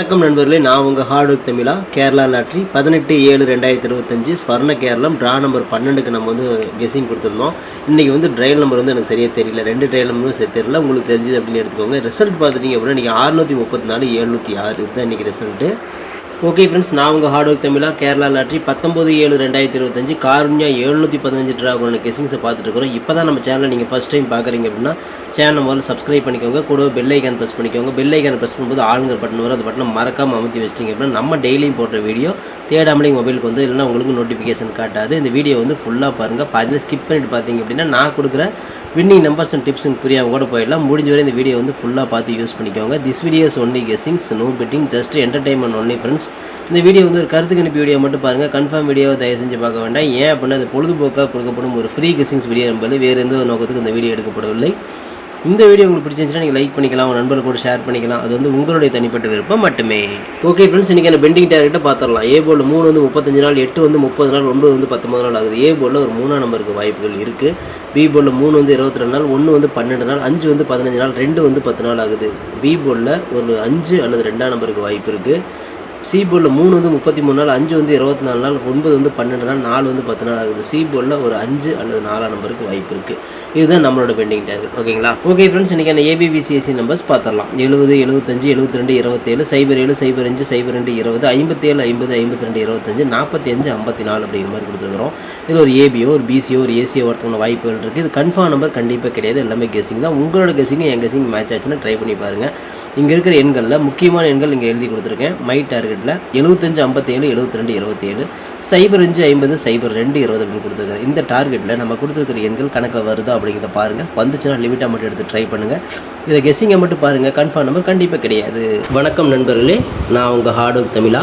வணக்கம் நண்பர்களே, நான் உங்கள் ஹார்ட் ஒர்க் தமிழா. கேரளா லாட்ரி 18/7/2025 ஸ்வர்ண கேரளம் ட்ரா நம்பர் 12க்கு நம்ம வந்து கெஸிங் கொடுத்துருந்தோம். இன்றைக்கி வந்து ட்ரையல் நம்பர் வந்து எனக்கு சரியாக தெரியல, 2 ட்ரையல் நம்பரும் சரி தெரியல. உங்களுக்கு தெரிஞ்சது அப்படின்னு எடுத்துக்கோங்க. ரிசல்ட் பார்த்துட்டிங்க அப்படின்னா இன்றைக்கி 634 706 இதுதான் இன்றைக்கி ரிசல்ட்டு. ஓகே ஃப்ரெண்ட்ஸ், நான் உங்கள் ஹார்ட் ஒர்க் தமிழா. கேரளா லாட்ரி 19/7/2025 காருண்யா 715 ட்ரா பண்ண கெஸிங்ஸை பார்த்துட்டு இருக்கிறோம். இப்போ தான் நம்ம சேனலை நீங்கள் ஃபஸ்ட் டைம் பார்க்குறீங்க அப்படின்னா சேனல் முதல்ல சப்ஸ்கிரைப் பண்ணிக்கோங்க. கூட பெல் ஐக்கான் ப்ரெஸ் பண்ணிக்கோங்க. பெல் ஐக்கான் ப்ரெஸ் பண்ணும்போது ஆளுங்கிற பட்டன் வரும். அந்த பட்டனை மறக்காமல் அமுத்தி வச்சிட்டிங்க அப்படின்னா நம்ம டெய்லியும் போடுற வீடியோ தேடாமலே மொபைலுக்கு வந்து இல்லைனா உங்களுக்கு நோட்டிஃபிகேஷன் காட்டாது. இந்த வீடியோ வந்து ஃபுல்லாக பாருங்கள். பாதியில் ஸ்கிப் பண்ணிட்டு பார்த்தீங்க அப்படின்னா நான் கொடுக்குற வின்னிங் நம்பர்ஸ் அண்ட் டிப்ஸ் புரியாமல் கூட போயிடலாம். முடிஞ்ச வரை இந்த வீடியோ வந்து ஃபுல்லாக பார்த்து யூஸ் பண்ணிக்கோங்க. This videos only guessings, no betting, just entertainment only friends. இந்த வீடியோ வந்து ஒரு கருத்து கணிப்பு வீடியோ மட்டும் பாருங்கள். கன்ஃபார்ம் வீடியோவை தயவு செஞ்சு பார்க்க வேண்டாம். ஏன் அப்படின்னா அது பொழுதுபோக்காக கொடுக்கப்படும் ஒரு ஃப்ரீ கெஸிங்ஸ் வீடியோ என்பது வேறு எந்த ஒரு நோக்கத்துக்கு இந்த வீடியோ எடுக்கப்படவில்லை. இந்த வீடியோ உங்களுக்கு பிடிச்சிருந்துச்சுன்னா நீங்கள் லைக் பண்ணிக்கலாம், உங்கள் நண்பர்கள் கூட ஷேர் பண்ணிக்கலாம். அது வந்து உங்களுடைய தனிப்பட்ட விருப்பம் மட்டுமே. ஓகே ஃப்ரெண்ட்ஸ், இன்றைக்கி அந்த பெண்டிங் டார்கெட்டை பார்த்துடலாம். ஏ போர்டில் 3 வந்து 35 நாள், 8 வந்து 30 நாள், 9 வந்து 19 நாள் ஆகுது. ஏ போர்டில் ஒரு 3ஆம் நம்பருக்கு வாய்ப்புகள் இருக்குது. பி போர்டில் 3 வந்து 22 நாள், 1 வந்து 12 நாள், 5 வந்து 15 நாள், 2 வந்து 10 நாள் ஆகுது. பி போர்டில் ஒரு 5 அல்லது 2ஆம் நம்பருக்கு வாய்ப்பு இருக்குது. சி போர்டில் 3 வந்து 33 நாள், 5 வந்து 24 நாள், 9 வந்து 12 நாள், 4 வந்து 10 நாள் ஆகுது. சி போர்டில் ஒரு 5 அல்லது 4ஆம் நம்பருக்கு வாய்ப்பு இருக்குது. இதுதான் நம்மளோட பெண்டிங் டார்கெட். ஓகேங்களா? ஓகே ஃப்ரெண்ட்ஸ், இன்றைக்கி அந்த ஏபிபிசிஎஸ்சி நம்பர்ஸ் பார்த்துடலாம். 70, 75, 72, 27, 07, 05, 02, 20, 57, 50, 52, 25, 45, 54 அப்படிங்கிற மாதிரி கொடுத்துருக்குறோம். இது ஒரு ஏபியோ, ஒரு பிசியோ, ஒரு ஏசியோ ஒருத்தவங்க வாய்ப்புகள் இருக்குது. இது கன்ஃபார்ம் நம்பர் கண்டிப்பாக கிடையாது. எல்லாமே கெஸிங் தான். உங்களோட கெஸிங் என் கெஸிங் மேட்ச் ஆச்சுன்னா ட்ரை பண்ணி பாருங்கள். இங்கே இருக்கிற எண்களில் முக்கியமான எண்கள் இங்கே எழுதி கொடுத்துருக்கேன். மை டார்கெட்டில் 75, 57, 72, 27, 05, 50, 02, 20 அப்படின்னு கொடுத்துருக்காரு. இந்த டார்கெட்டில் நம்ம கொடுத்துருக்கிற எண்கள் கணக்கு வருதா அப்படிங்கிறத பாருங்கள். வந்துச்சுன்னா லிமிட்டாக மட்டும் எடுத்து ட்ரை பண்ணுங்கள். இதை கெஸிங்கை மட்டும் பாருங்கள். கன்ஃபார்ம் நம்பர் கண்டிப்பாக கிடையாது. வணக்கம் நண்பர்களே, நான் உங்கள் ஹார்ட் ஒர்க் தமிழா.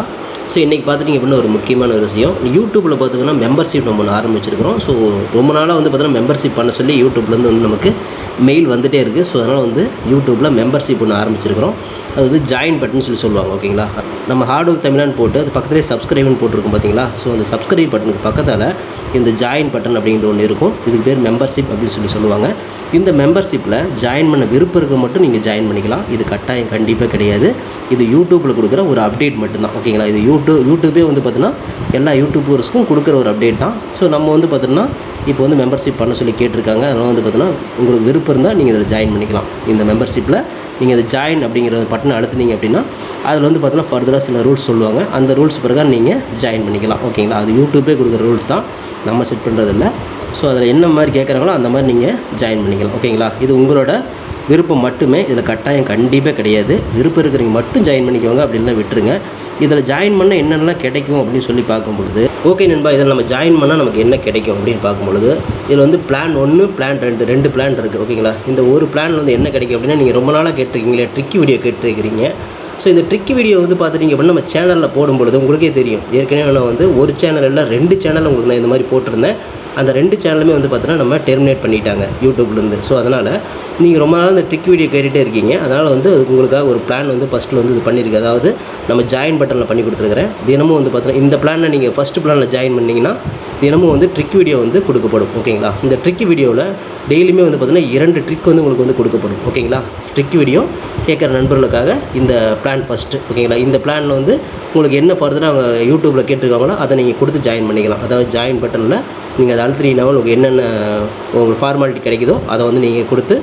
ஸோ இன்றைக்கி பார்த்துட்டிங்க அப்படின்னா ஒரு முக்கியமான ஒரு விஷயம், யூடியூப்பில் பார்த்திங்கன்னா மெம்பர்ஷிப் நம்ம ஒன்று ஆரம்பிச்சிருக்கிறோம். ஸோ ரொம்ப நாளாக வந்து பார்த்தீங்கன்னா மெம்பர்ஷிப் பண்ண சொல்லி யூடியூப்லேருந்து வந்து நமக்கு மெயில் வந்துகிட்டே இருக்குது. ஸோ அதனால் வந்து யூடியூப்பில் மெம்பர்ஷிப் ஒன்று ஆரம்பிச்சிருக்கிறோம். அது வந்து ஜாயின் பட்டன் சொல்லி சொல்லுவாங்க. ஓகேங்களா? நம்ம ஹார்ட் ஒர்க் தமிழான்னு போட்டு அது பக்கத்துலேயே சப்ஸ்கிரைப்னு போட்டிருக்கும் பார்த்தீங்களா? ஸோ அந்த சப்ஸ்கிரைப் பட்டனுக்கு பக்கத்தில் இந்த ஜாயின் பட்டன் அப்படிங்கிற ஒன்று இருக்கும். இதுக்கு பேர் மெம்பர்ஷிப் அப்படின்னு சொல்லி சொல்லுவாங்க. இந்த மெம்பர்ஷிப்பில் ஜாயின் பண்ண விருப்பம் இருக்க மட்டும் நீங்கள் ஜாயின் பண்ணிக்கலாம். இது கட்டாயம் கண்டிப்பாக கிடையாது. இது யூடியூப்பில் கொடுக்குற ஒரு அப்டேட் மட்டும்தான். ஓகேங்களா? இது யூடியூபே வந்து பார்த்தீங்கன்னா எல்லா யூடியூபர்ஸ்க்கும் கொடுக்குற ஒரு அப்டேட் தான். ஸோ நம்ம வந்து பார்த்தீங்கன்னா இப்போ வந்து மெம்பர்ஷிப் பண்ண சொல்லி கேட்டிருக்காங்க. அதனால் வந்து பார்த்தீங்கன்னா உங்களுக்கு விருப்பம் இருந்தால் நீங்கள் இதில் ஜாயின் பண்ணிக்கலாம். இந்த மெம்பர்ஷிப்பில் நீங்கள் அதை ஜாயின் அப்படிங்கிற பட்டனை அழுத்தினீங்க அப்படின்னா அதில் வந்து பார்த்தீங்கன்னா ஃபர்தராக சில ரூல்ஸ் சொல்லுவாங்க. அந்த ரூல்ஸ் பிரகாரம் நீங்கள் ஜாயின் பண்ணிக்கலாம். ஓகேங்களா? அது யூடியூபே கொடுக்குற ரூல்ஸ் தான், நம்ம செட் பண்ணுறதில்ல. ஸோ அதில் என்ன மாதிரி கேட்குறாங்களோ அந்த மாதிரி நீங்கள் ஜாயின் பண்ணிக்கலாம். ஓகேங்களா? இது உங்களோட விருப்பம் மட்டுமே. இதில் கட்டாயம் கண்டிப்பாக கிடையாது. விருப்பம் இருக்கிறவங்க மட்டும் ஜாயின் பண்ணிக்கோங்க, அப்படின்னா விட்டுருங்க. இதில் ஜாயின் பண்ணால் என்னென்னலாம் கிடைக்கும் அப்படின்னு சொல்லி பார்க்கும்பொழுது, ஓகே நண்பா, இதில் நம்ம ஜாயின் பண்ணால் நமக்கு என்ன கிடைக்கும் அப்படின்னு பார்க்கும்பொழுது, இதில் வந்து பிளான் 1, பிளான் 2, 2 பிளான் இருக்குது. ஓகேங்களா? இந்த ஒரு பிளான் வந்து என்ன கிடைக்கும் அப்படின்னா, நீங்கள் ரொம்ப நாளாக கேட்டிருக்கீங்களே ட்ரிக்கி வீடியோ கேட்டிருக்கிறீங்க. ஸோ இந்த ட்ரிக்கி வீடியோ வந்து பார்த்துட்டிங்க அப்படின்னா நம்ம சேனலில் போடும்பொழுது உங்களுக்கே தெரியும். ஏற்கனவே நான் வந்து ஒரு சேனல் இல்லை 2 சேனல் உங்களுக்கு நான் இந்த மாதிரி போட்டிருந்தேன். அந்த 2 சேனலுமே வந்து பார்த்தீங்கன்னா நம்ம டெர்மினேட் பண்ணிட்டாங்க யூடியூப்லேருந்து. ஸோ அதனால் நீங்கள் ரொம்ப நாள் இந்த ட்ரிக் வீடியோ கேட்டுகிட்டே இருக்கீங்க. அதனால் வந்து உங்களுக்காக ஒரு பிளான் வந்து ஃபஸ்ட்டில் வந்து இது பண்ணியிருக்கு. அதாவது நம்ம ஜாயின் பட்டனில் பண்ணி கொடுத்துருக்குறேன். தினமும் வந்து பார்த்தீங்கன்னா இந்த பிளானில் நீங்கள் ஃபஸ்ட்டு பிளானில் ஜாயின் பண்ணிங்கன்னா தினமும் வந்து ட்ரிக் வீடியோ வந்து கொடுக்கப்படும். ஓகேங்களா? இந்த ட்ரிக் வீடியோவில் டெய்லியுமே வந்து பார்த்தீங்கன்னா 2 ட்ரிக் வந்து உங்களுக்கு வந்து கொடுக்கப்படும். ஓகேங்களா? ட்ரிக் வீடியோ கேட்குற நண்பர்களுக்காக இந்த பிளான் ஃபஸ்ட்டு. ஓகேங்களா? இந்த பிளானில் வந்து உங்களுக்கு என்ன ஃபர்தராக அவங்க யூடியூப்பில் கேட்டிருக்காங்களோ அதை நீங்கள் கொடுத்து ஜாயின் பண்ணிக்கலாம். அதாவது ஜாயின் பட்டனில் நீங்கள் அதை அழுத்தினீங்கன்னா உங்களுக்கு என்னென்ன உங்களுக்கு ஃபார்மாலிட்டி கிடைக்குதோ அதை வந்து நீங்கள் கொடுத்து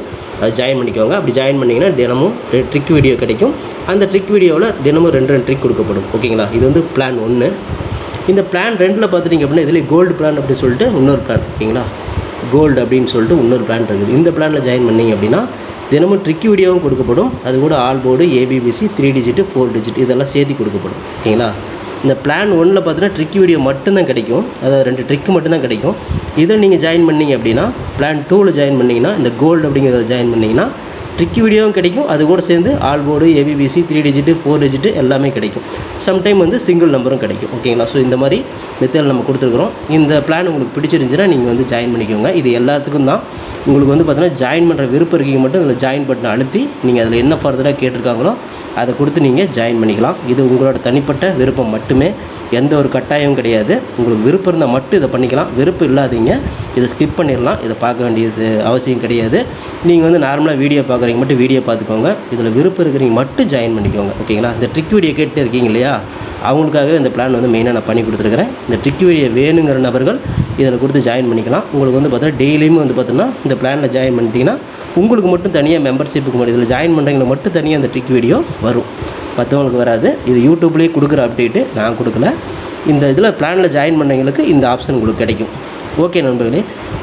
ஜாயின் பண்ணிக்கோங்க. அப்படி ஜாயின் பண்ணிங்கன்னா தினமும் ட்ரிக் வீடியோ கிடைக்கும். அந்த ட்ரிக் வீடியோவில் தினமும் 2 ட்ரிக் கொடுக்கப்படும். ஓகேங்களா? இது வந்து பிளான் 1. இந்த பிளான் 2ல் பார்த்துட்டிங்க அப்படின்னா இதில் கோல்டு பிளான் அப்படின்னு சொல்லிட்டு இன்னொரு பிளான். ஓகேங்களா? கோல்டு அப்படின்னு சொல்லிட்டு இன்னொரு பிளான் இருக்குது. இந்த பிளானில் ஜாயின் பண்ணிங்க அப்படின்னா தினமும் ட்ரிக் வீடியோவும் கொடுக்கப்படும். அது கூட all board, ABBC, 3 digit, 4 digit இதெல்லாம் சேர்த்து கொடுக்கப்படும். ஓகேங்களா? இந்த பிளான் 1ல் பார்த்தீங்கன்னா ட்ரிக் வீடியோ மட்டும்தான் கிடைக்கும். அதாவது 2 ட்ரிக்கு மட்டும்தான் கிடைக்கும். இதில் நீங்கள் ஜாயின் பண்ணிங்க அப்படின்னா பிளான் 2ல் ஜாயின் பண்ணிங்கன்னா இந்த கோல்டு அப்படிங்கிறத ஜாயின் பண்ணிங்கன்னா ட்ரிக் வீடியோவும் கிடைக்கும். அது கூட சேர்ந்து all board, ABBC, 3 digit, 4 digit எல்லாமே கிடைக்கும். சம்டைம் வந்து சிங்கிள் நம்பரும் கிடைக்கும். ஓகேங்களா? ஸோ இந்த மாதிரி மெத்தட் நம்ம கொடுத்துருக்குறோம். இந்த பிளான் உங்களுக்கு பிடிச்சிருந்துச்சுன்னா நீங்கள் வந்து ஜாயின் பண்ணிக்கோங்க. இது எல்லாத்துக்கும் தான். உங்களுக்கு வந்து பார்த்தீங்கன்னா ஜாயின் பண்ணுற விருப்பம் இருக்கீங்க மட்டும் அதில் ஜாயின் பட்டனை அழுத்தி நீங்கள் அதில் என்ன ஃபர்தராக கேட்டிருக்காங்களோ அதை கொடுத்து நீங்கள் ஜாயின் பண்ணிக்கலாம். இது உங்களோட தனிப்பட்ட விருப்பம் மட்டுமே. எந்த ஒரு கட்டாயமும் கிடையாது. உங்களுக்கு விருப்பம் இருந்தால் மட்டும் இதை பண்ணிக்கலாம். விருப்பம் இல்லாதீங்க இதை ஸ்கிப் பண்ணிடலாம். இதை பார்க்க வேண்டியது அவசியம் கிடையாது. நீங்கள் வந்து நார்மலாக வீடியோ பார்க்க பார்க்குறவங்க மட்டும் வீடியோ பார்த்துக்கோங்க. இதில் விருப்பம் இருக்கிறவங்க மட்டும் ஜாயின் பண்ணிக்கோங்க. ஓகேங்களா? இந்த ட்ரிக் வீடியோ கேட்டு இருக்கீங்க இல்லையா, அவங்களுக்காகவே இந்த பிளான் வந்து மெயினாக நான் பண்ணி கொடுத்துருக்கிறேன். இந்த ட்ரிக் வீடியோ வேணுங்கிற நபர்கள் இதில் கொடுத்து ஜாயின் பண்ணிக்கலாம். உங்களுக்கு வந்து பார்த்தீங்கன்னா டெய்லியும் வந்து பார்த்தீங்கன்னா இந்த பிளானில் ஜாயின் பண்ணிட்டீங்கன்னா உங்களுக்கு மட்டும் தனியாக மெம்பர்ஷிப்புக்கு மட்டும் இதில் ஜாயின் பண்ணுறவங்களுக்கு மட்டும் தனியாக அந்த ட்ரிக் வீடியோ வரும், மற்றவங்களுக்கு வராது. இது யூடியூப்லேயே கொடுக்குற அப்டேட்டு, நான் கொடுக்கல. இந்த இதில் பிளானில் ஜாயின் பண்ணவங்களுக்கு இந்த ஆப்ஷன் உங்களுக்கு கிடைக்கும். ஓகே நண்பர்களே,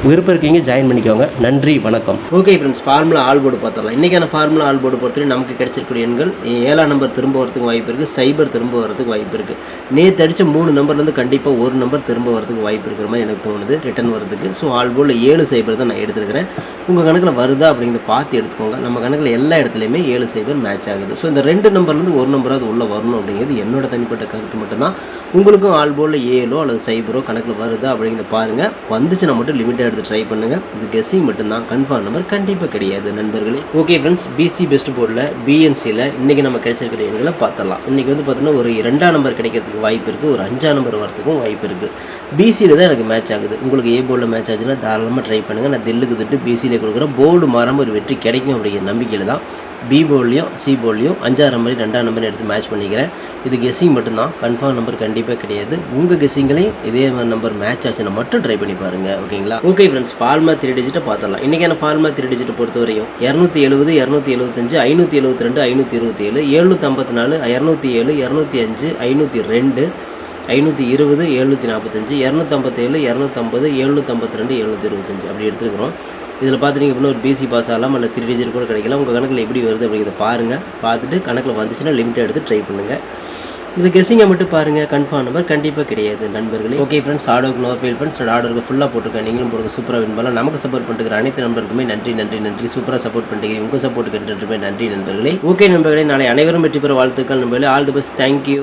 விருப்பம் இருக்கீங்க ஜாயின் பண்ணிக்கோங்க. நன்றி, வணக்கம். Okay friends, formula all board பார்த்துடலாம். இன்றைக்கான ஃபார்முலா ஆல் போர்டு பொறுத்தவரை நமக்கு கிடைச்சிருக்கூடிய எண்கள் 7ஆம் நம்பர் திரும்ப வரதுக்கு வாய்ப்பு இருக்குது, சைபர் திரும்ப வரதுக்கு வாய்ப்பு இருக்குது. நேற்று அடித்த 3 நம்பர்லேருந்து கண்டிப்பாக ஒரு நம்பர் திரும்ப வரதுக்கு வாய்ப்பு இருக்கிற மாதிரி எனக்கு தோணுது ரிட்டன் வரதுக்கு. ஸோ ஆல் போர்டில் 7 சைபர் தான் நான் எடுத்துருக்கிறேன். உங்கள் கணக்கில் வருதா அப்படிங்கிறத பார்த்து எடுத்துக்கோங்க. நம்ம கணக்கில் எல்லா இடத்துலையுமே 7 சைபர் மேட்ச் ஆகுது. ஸோ இந்த 2 நம்பர்லேருந்து ஒரு நம்பராவது உள்ளே வரணும் அப்படிங்கிறது என்னோட தனிப்பட்ட கருத்து மட்டும்தான். உங்களுக்கும் ஆல் போர்டில் 7 அல்லது சைபரோ கணக்கில் வருதா அப்படிங்கிறத பாருங்கள். வந்துச்சுன்னா மட்டும் லிமிட்டாக எடுத்து ட்ரை பண்ணுங்கள். இது கெஸ்ஸிங் மட்டும்தான், கன்ஃபார்ம் நம்பர் கண்டிப்பாக கிடையாது நண்பர்களே. ஓகே ஃப்ரெண்ட்ஸ், பிசி பெஸ்ட் போர்டில் பிஎன்சியில் இன்றைக்கி நம்ம கிடைச்சிருக்கிற எண்களை பார்த்துடலாம். இன்றைக்கி வந்து பார்த்தீங்கன்னா ஒரு 2ஆம் நம்பர் கிடைக்கிறதுக்கு வாய்ப்பு இருக்குது, ஒரு 5ஆம் நம்பர் வரதுக்கும் வாய்ப்பு இருக்குது. பிசியில் தான் எனக்கு மேட்ச் ஆகுது. உங்களுக்கு ஏ போர்டில் மேட்ச் ஆச்சுன்னா தாராளமாக ட்ரை பண்ணுங்கள். நான் தில்லுக்கு திட்டு பிசியில் கொடுக்குறேன். போர்டு மாறாமல் ஒரு வெற்றி கிடைக்கும் அப்படிங்கிற நம்பிக்கையில் தான் பி போர்ட்லையும் சி போர்ட்லையும் 5ஆம் நம்பர் 2ஆம் நம்பர் எடுத்து மேட்ச் பண்ணிக்கிறேன். இது கெஸ்ஸிங் மட்டும்தான், கன்ஃபார்ம் நம்பர் கண்டிப்பாக கிடையாது. உங்கள் கெஸ்ஸிங்களையும் இதே நம்பர் மேட்ச் ஆச்சுன்னா மட்டும் ட்ரை பண்ணி பாருங்கள். ஓகேங்களா? ஓகே ஃப்ரெண்ட்ஸ், ஃபார்மா 3 டிஜிட்டை பார்த்துடலாம். இன்றைக்கான ஃபார்மா 3 டிஜிட்டை பொறுத்தவரையும் 270, 275, 572, 527, 754, 207, 205, 502, 520, 745, 257, 250, 752, 725 அப்படி எடுத்துருக்குறோம். இதில் பார்த்துட்டிங்க அப்படின்னா ஒரு பிசி பாஸ் ஆகலாம், இல்லை 3 டிஜிட் கூட கிடைக்கலாம். உங்கள் கணக்கில் எப்படி வருது அப்படிங்கிறத பாருங்கள். பார்த்துட்டு கணக்கில் வந்துச்சுன்னா லிமிட்டாக எடுத்து ட்ரை பண்ணுங்கள். இது கெஸ்ஸிங்கை மட்டும் பாருங்கள், கன்ஃபார்ம் நம்பர் கண்டிப்பாக கிடையாது நண்பர்களே. ஓகே ஃப்ரெண்ட்ஸ், ஆர்டருக்கு நோ ஃபெயில் ஃப்ரெண்ட்ஸ். ஆர்டருக்கு ஃபுல்லாக போட்டிருக்கேன், நீங்களும் போடுங்க. சூப்பராக வின் பண்ணலாம். நமக்கு சப்போர்ட் பண்ணுற அனைத்து நண்பர்களுக்குமே நன்றி நன்றி நன்றி. சூப்பராக சப்போர்ட் பண்ணுறீங்க. உங்கள் சப்போர்ட்டுக்கு நன்றி நண்பர்களே. ஓகே நண்பர்களே, நாளை அனைவரும் வெற்றி பெற வாழ்த்துக்கள் நண்பர்களே. All the best. தேங்க்யூ.